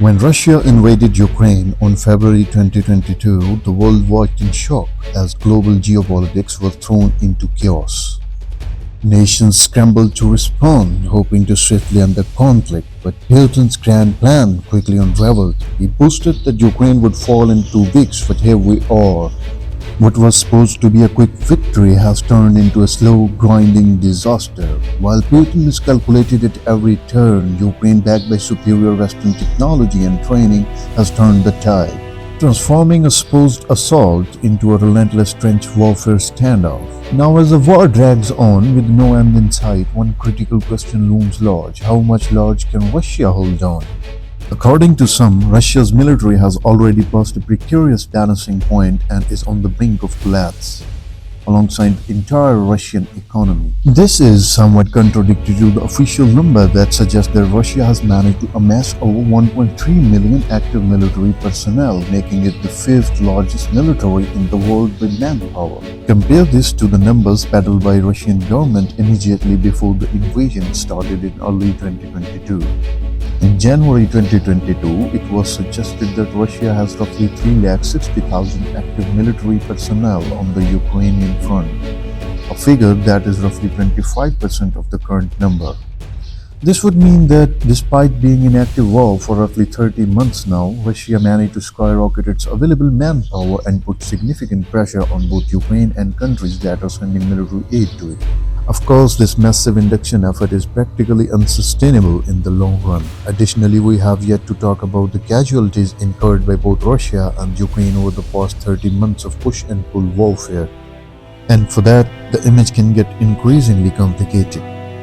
When Russia invaded Ukraine on February 2022, the world watched in shock as global geopolitics was thrown into chaos. Nations scrambled to respond, hoping to swiftly end the conflict, but Putin's grand plan quickly unraveled. He boasted that Ukraine would fall in 2 weeks, but here we are. What was supposed to be a quick victory has turned into a slow, grinding disaster. While Putin miscalculated at every turn, Ukraine, backed by superior Western technology and training, has turned the tide, transforming a supposed assault into a relentless trench warfare standoff. Now, as the war drags on with no end in sight, one critical question looms large: how much large can Russia hold on? According to some, Russia's military has already passed a precarious balancing point and is on the brink of collapse, alongside the entire Russian economy. This is somewhat contradictory to the official number that suggests that Russia has managed to amass over 1.3 million active military personnel, making it the fifth largest military in the world by manpower. Compare this to the numbers peddled by Russian government immediately before the invasion started in early 2022. In January 2022, it was suggested that Russia has roughly 360,000 active military personnel on the Ukrainian front, a figure that is roughly 25% of the current number. This would mean that despite being in active war for roughly 30 months now, Russia managed to skyrocket its available manpower and put significant pressure on both Ukraine and countries that are sending military aid to it. Of course, this massive induction effort is practically unsustainable in the long run. Additionally, we have yet to talk about the casualties incurred by both Russia and Ukraine over the past 30 months of push and pull warfare. And for that, the image can get increasingly complicated.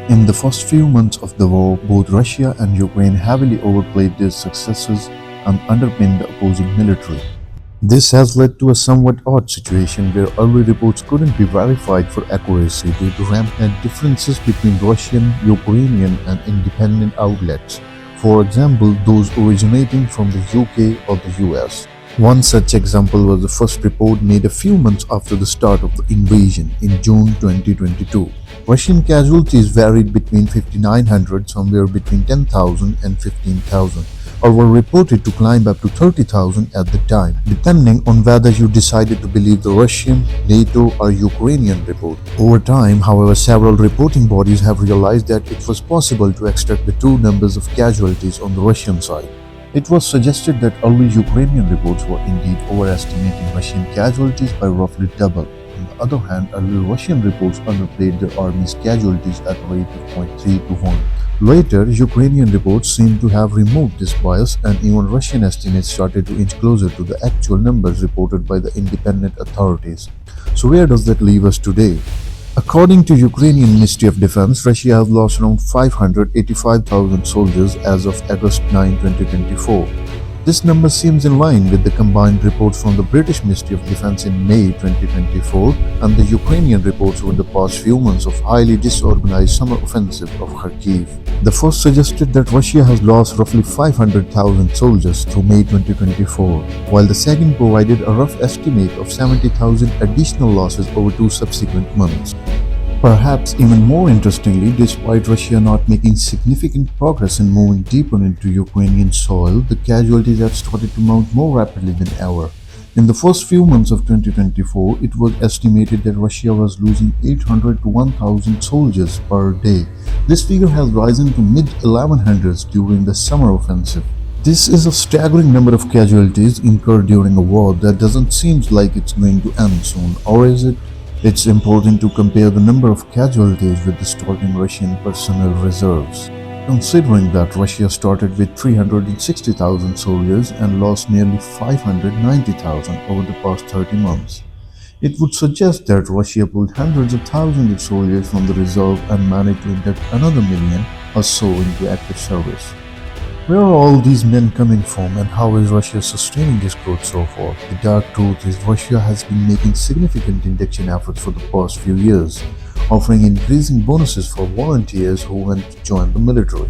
In the first few months of the war, both Russia and Ukraine heavily overplayed their successes and underpinned the opposing military. This has led to a somewhat odd situation where early reports couldn't be verified for accuracy due to rampant differences between Russian, Ukrainian, and independent outlets. For example, those originating from the UK or the US. One such example was the first report made a few months after the start of the invasion in June 2022. Russian casualties varied between 5,900, somewhere between 10,000 and 15,000, or were reported to climb up to 30,000 at the time, depending on whether you decided to believe the Russian, NATO, or Ukrainian report. Over time, however, several reporting bodies have realized that it was possible to extract the true numbers of casualties on the Russian side. It was suggested that early Ukrainian reports were indeed overestimating Russian casualties by roughly double. On the other hand, early Russian reports underplayed their army's casualties at a rate of 0.3 to 1. Later, Ukrainian reports seem to have removed this bias, and even Russian estimates started to inch closer to the actual numbers reported by the independent authorities. So where does that leave us today? According to Ukrainian Ministry of Defense, Russia has lost around 585,000 soldiers as of August 9, 2024. This number seems in line with the combined reports from the British Ministry of Defense in May 2024 and the Ukrainian reports over the past few months of highly disorganized summer offensive of Kharkiv. The first suggested that Russia has lost roughly 500,000 soldiers through May 2024, while the second provided a rough estimate of 70,000 additional losses over 2 subsequent months. Perhaps even more interestingly, despite Russia not making significant progress in moving deeper into Ukrainian soil, the casualties have started to mount more rapidly than ever. In the first few months of 2024, it was estimated that Russia was losing 800 to 1,000 soldiers per day. This figure has risen to mid-1100s during the summer offensive. This is a staggering number of casualties incurred during a war that doesn't seem like it's going to end soon, or is it? It's important to compare the number of casualties with the starting Russian personnel reserves. Considering that Russia started with 360,000 soldiers and lost nearly 590,000 over the past 30 months, it would suggest that Russia pulled hundreds of thousands of soldiers from the reserve and managed to induct another million or so into active service. Where are all these men coming from, and how is Russia sustaining this growth so far? The dark truth is Russia has been making significant induction efforts for the past few years, offering increasing bonuses for volunteers who want to join the military.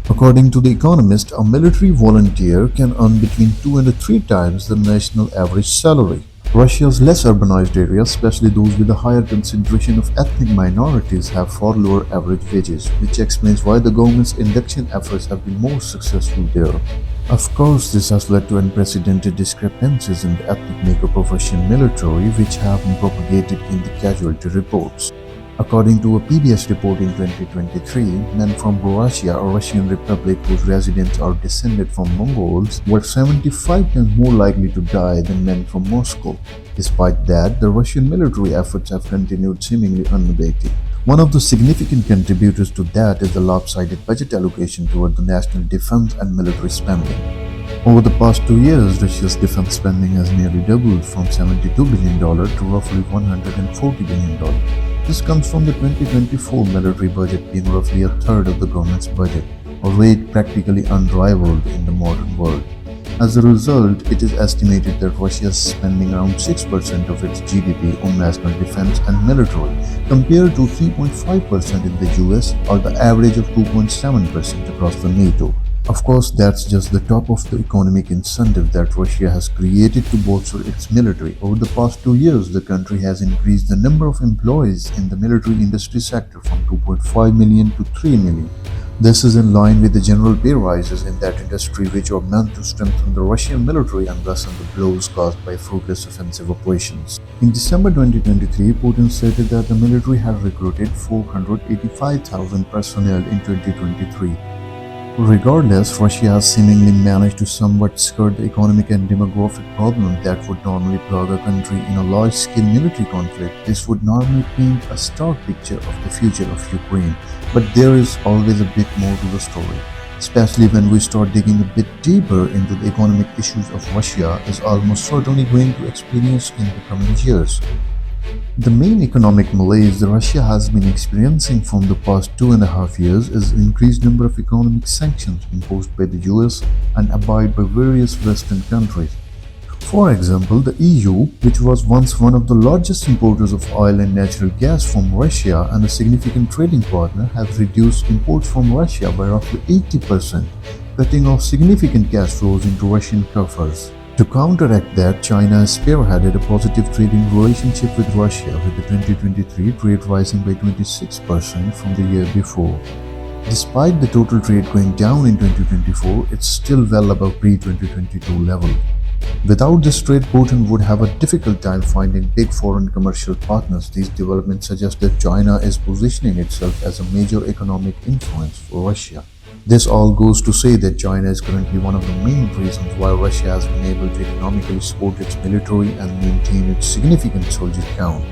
According to The Economist, a military volunteer can earn between 2 and 3 times the national average salary. Russia's less urbanized areas, especially those with a higher concentration of ethnic minorities, have far lower average wages, which explains why the government's induction efforts have been more successful there. Of course, this has led to unprecedented discrepancies in the ethnic makeup of Russian military, which have been propagated in the casualty reports. According to a PBS report in 2023, men from Russia or Russian Republic whose residents are descended from Mongols were 75 times more likely to die than men from Moscow. Despite that, the Russian military efforts have continued seemingly unabated. One of the significant contributors to that is the lopsided budget allocation toward the national defense and military spending. Over the past 2 years, Russia's defense spending has nearly doubled from $72 billion to roughly $140 billion. This comes from the 2024 military budget being roughly a third of the government's budget, a rate practically unrivaled in the modern world. As a result, it is estimated that Russia is spending around 6% of its GDP on national defense and military, compared to 3.5% in the US or the average of 2.7% across the NATO. Of course, that's just the top of the economic incentive that Russia has created to bolster its military. Over the past 2 years, the country has increased the number of employees in the military industry sector from 2.5 million to 3 million. This is in line with the general pay rises in that industry, which are meant to strengthen the Russian military and lessen the blows caused by fruitless offensive operations. In December 2023, Putin stated that the military had recruited 485,000 personnel in 2023. Regardless, Russia has seemingly managed to somewhat skirt the economic and demographic problem that would normally plague a country in a large-scale military conflict. This would normally paint a stark picture of the future of Ukraine, but there is always a bit more to the story, especially when we start digging a bit deeper into the economic issues of Russia is almost certainly going to experience in the coming years. The main economic malaise Russia has been experiencing from the past 2.5 years is the increased number of economic sanctions imposed by the US and abide by various Western countries. For example, the EU, which was once one of the largest importers of oil and natural gas from Russia and a significant trading partner, has reduced imports from Russia by roughly 80%, cutting off significant cash flows into Russian coffers. To counteract that, China has spearheaded a positive trading relationship with Russia, with the 2023 trade rising by 26% from the year before. Despite the total trade going down in 2024, it's still well above pre-2022 level. Without this trade, Putin would have a difficult time finding big foreign commercial partners. These developments suggest that China is positioning itself as a major economic influence for Russia. This all goes to say that China is currently one of the main reasons why Russia has been able to economically support its military and maintain its significant soldier count.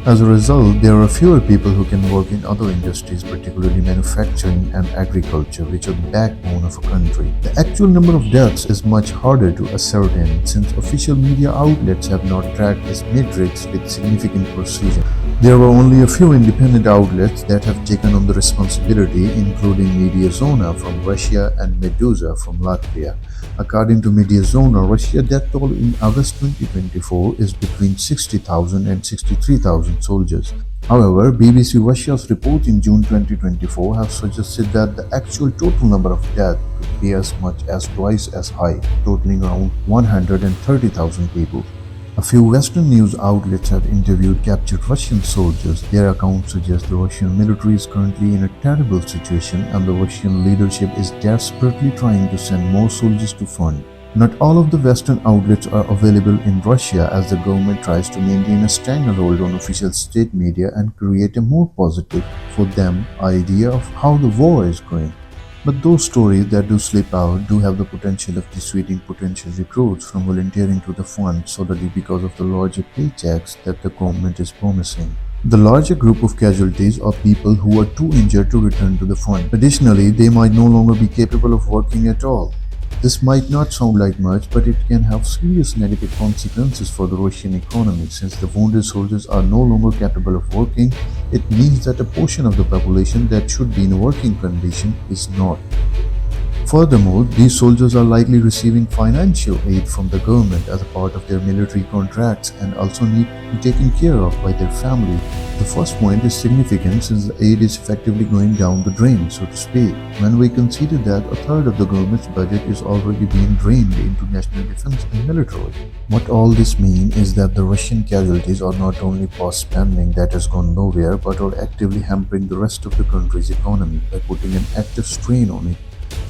As a result, there are fewer people who can work in other industries, particularly manufacturing and agriculture, which are the backbone of a country. The actual number of deaths is much harder to ascertain, since official media outlets have not tracked these metrics with significant precision. There are only a few independent outlets that have taken on the responsibility, including Mediazona from Russia and Meduza from Latvia. According to Mediazona, Russia's death toll in August 2024 is between 60,000 and 63,000 soldiers. However, BBC Russia's report in June 2024 has suggested that the actual total number of deaths could be as much as twice as high, totaling around 130,000 people. A few Western news outlets have interviewed captured Russian soldiers. Their accounts suggest the Russian military is currently in a terrible situation and the Russian leadership is desperately trying to send more soldiers to front. Not all of the Western outlets are available in Russia, as the government tries to maintain a stranglehold on official state media and create a more positive, for them, idea of how the war is going. But those stories that do slip out do have the potential of dissuading potential recruits from volunteering to the fund solely because of the larger paychecks that the government is promising. The larger group of casualties are people who are too injured to return to the fund. Additionally, they might no longer be capable of working at all. This might not sound like much, but it can have serious negative consequences for the Russian economy. Since the wounded soldiers are no longer capable of working, it means that a portion of the population that should be in a working condition is not. Furthermore, these soldiers are likely receiving financial aid from the government as a part of their military contracts and also need to be taken care of by their family. The first point is significant since the aid is effectively going down the drain, so to speak, when we consider that a third of the government's budget is already being drained into national defense and military. What all this means is that the Russian casualties are not only past spending that has gone nowhere, but are actively hampering the rest of the country's economy by putting an active strain on it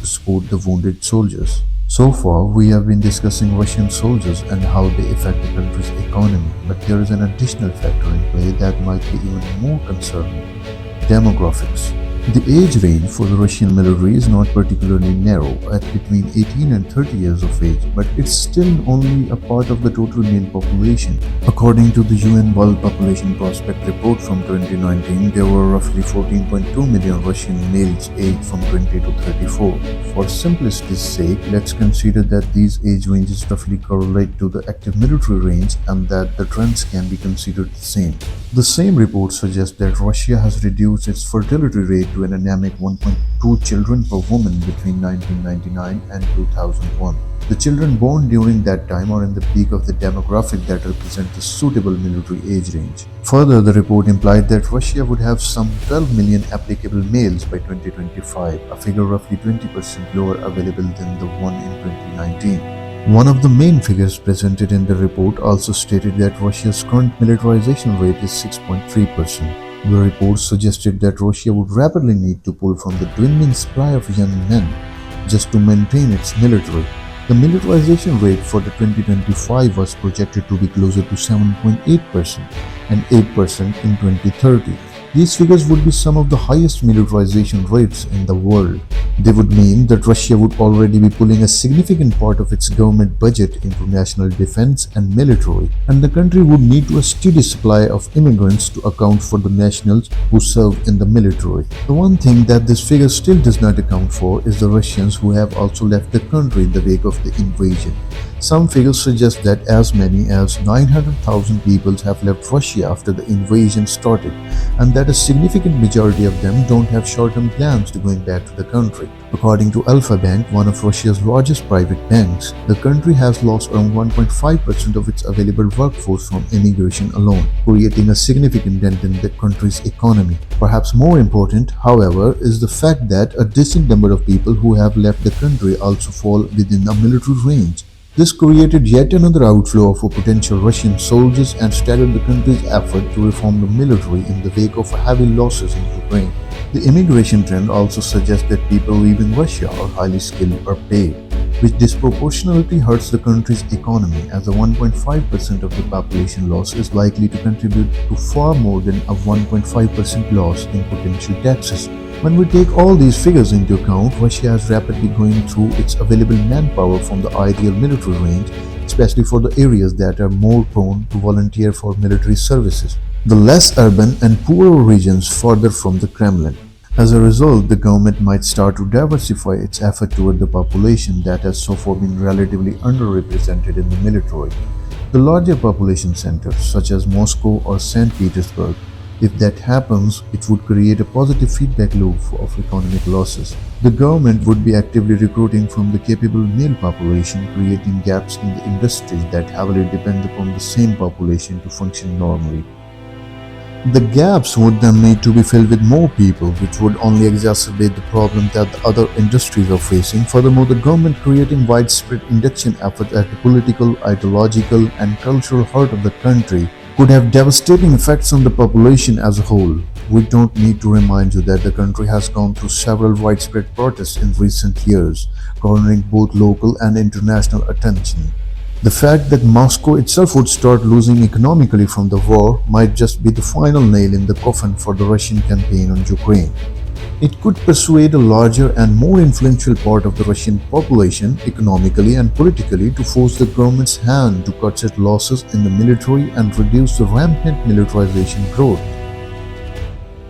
to support the wounded soldiers. So far, we have been discussing Russian soldiers and how they affect the country's economy, but there is an additional factor in play that might be even more concerning: demographics. The age range for the Russian military is not particularly narrow, at between 18 and 30 years of age, but it's still only a part of the total male population. According to the UN World Population Prospect report from 2019, there were roughly 14.2 million Russian males aged from 20 to 34. For simplicity's sake, let's consider that these age ranges roughly correlate to the active military range and that the trends can be considered the same. The same report suggests that Russia has reduced its fertility rate to an anemic 1.2 children per woman between 1999 and 2001. The children born during that time are in the peak of the demographic that represents the suitable military age range. Further, the report implied that Russia would have some 12 million applicable males by 2025, a figure roughly 20% lower available than the one in 2019. One of the main figures presented in the report also stated that Russia's current militarization rate is 6.3%. The report suggested that Russia would rapidly need to pull from the dwindling supply of young men just to maintain its military. The militarization rate for the 2025 was projected to be closer to 7.8% and 8% in 2030. These figures would be some of the highest militarization rates in the world. They would mean that Russia would already be pulling a significant part of its government budget into national defense and military, and the country would need a steady supply of immigrants to account for the nationals who serve in the military. The one thing that this figure still does not account for is the Russians who have also left the country in the wake of the invasion. Some figures suggest that as many as 900,000 people have left Russia after the invasion started, and that a significant majority of them don't have short-term plans to going back to the country. According to Alfa Bank, one of Russia's largest private banks, the country has lost around 1.5% of its available workforce from immigration alone, creating a significant dent in the country's economy. Perhaps more important, however, is the fact that a decent number of people who have left the country also fall within a military range. This created yet another outflow of potential Russian soldiers and staggered the country's effort to reform the military in the wake of heavy losses in Ukraine. The immigration trend also suggests that people leaving Russia are highly skilled or paid, which disproportionately hurts the country's economy, as the 1.5% of the population loss is likely to contribute to far more than a 1.5% loss in potential taxes. When we take all these figures into account, Russia is rapidly going through its available manpower from the ideal military range, especially for the areas that are more prone to volunteer for military services, the less urban and poorer regions further from the Kremlin. As a result, the government might start to diversify its effort toward the population that has so far been relatively underrepresented in the military. The larger population centers, such as Moscow or St. Petersburg, if that happens, it would create a positive feedback loop of economic losses. The government would be actively recruiting from the capable male population, creating gaps in the industries that heavily depend upon the same population to function normally. The gaps would then need to be filled with more people, which would only exacerbate the problem that the other industries are facing. Furthermore, the government creating widespread induction efforts at the political, ideological, and cultural heart of the country could have devastating effects on the population as a whole. We don't need to remind you that the country has gone through several widespread protests in recent years, garnering both local and international attention. The fact that Moscow itself would start losing economically from the war might just be the final nail in the coffin for the Russian campaign on Ukraine. It could persuade a larger and more influential part of the Russian population, economically and politically, to force the government's hand to cut its losses in the military and reduce the rampant militarization growth.